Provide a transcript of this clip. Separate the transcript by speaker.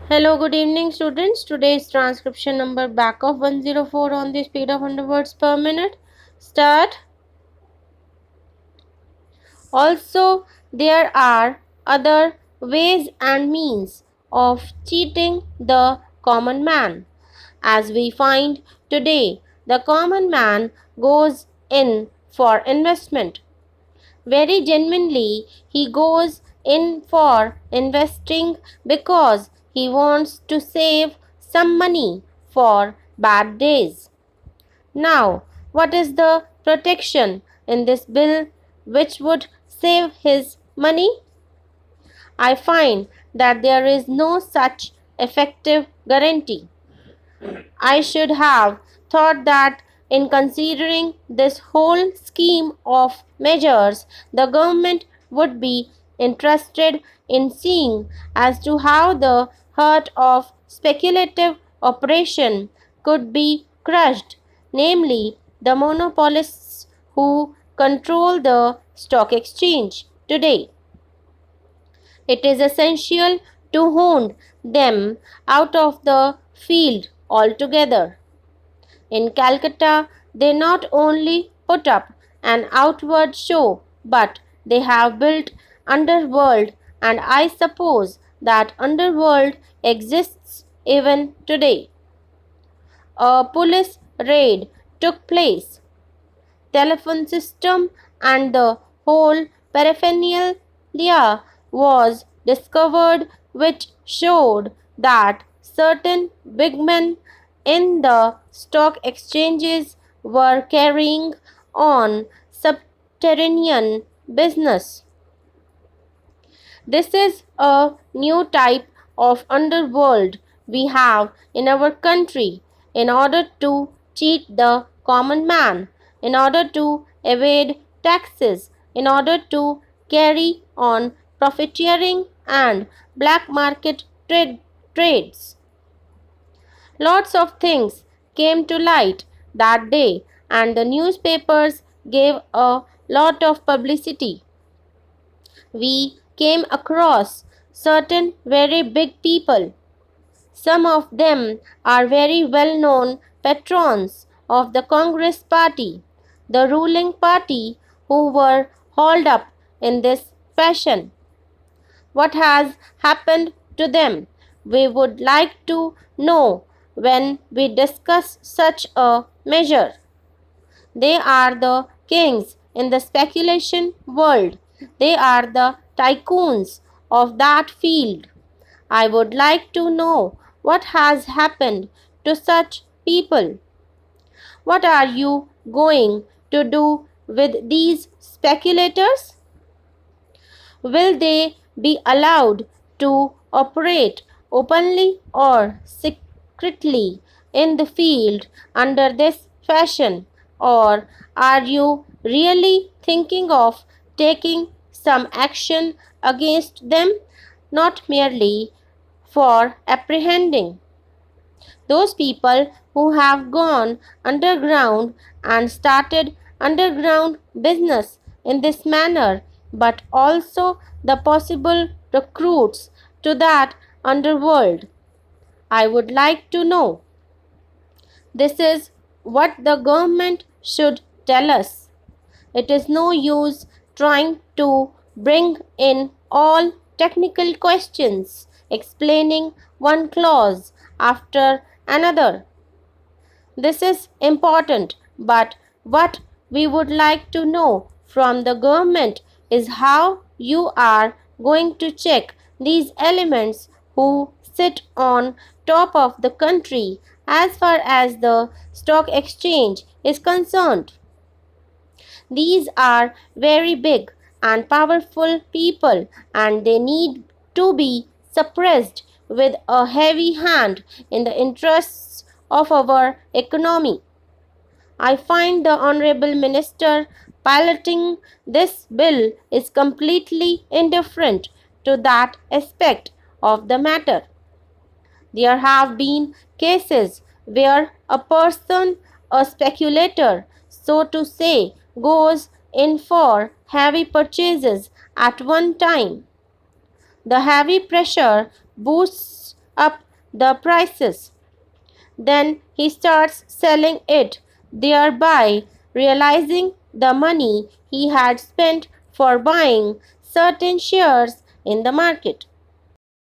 Speaker 1: Hello, good evening, students. Today's transcription number back of 104 on the speed of 100 words per minute. Start. Also, there are other ways and means of cheating the common man. As we find today, the common man goes in for investment. Very genuinely, he goes in for investing because he wants to save some money for bad days. Now, what is the protection in this bill which would save his money? I find that there is no such effective guarantee. I should have thought that in considering this whole scheme of measures, the government would be interested in seeing as to how the heart of speculative operation could be crushed, namely the monopolists who control the stock exchange today. It is essential to hound them out of the field altogether. In Calcutta, they not only put up an outward show, but they have built underworld, and I suppose that underworld exists even today. A police raid took place. Telephone system and the whole paraphernalia was discovered, which showed that certain big men in the stock exchanges were carrying on subterranean business. This is a new type of underworld we have in our country in order to cheat the common man, in order to evade taxes, in order to carry on profiteering and black market trades. Lots of things came to light that day, and the newspapers gave a lot of publicity. We came across certain very big people. Some of them are very well known patrons of the Congress party, the ruling party, who were hauled up in this fashion. What has happened to them? We would like to know when we discuss such a measure. They are the kings in the speculation world. They are the tycoons of that field. I would like to know what has happened to such people. What are you going to do with these speculators? Will they be allowed to operate openly or secretly in the field under this fashion? Or are you really thinking of taking some action against them, not merely for apprehending those people who have gone underground and started underground business in this manner, but also the possible recruits to that underworld? I would like to know. This is what the government should tell us. It is no use trying to bring in all technical questions, explaining one clause after another. This is important, but what we would like to know from the government is how you are going to check these elements who sit on top of the country as far as the stock exchange is concerned. These are very big and powerful people, and they need to be suppressed with a heavy hand in the interests of our economy. I find the Honorable Minister piloting this bill is completely indifferent to that aspect of the matter. There have been cases where a person, a speculator, so to say, goes in for heavy purchases at one time. The heavy pressure boosts up the prices. Then he starts selling it, thereby realizing the money he had spent for buying certain shares in the market.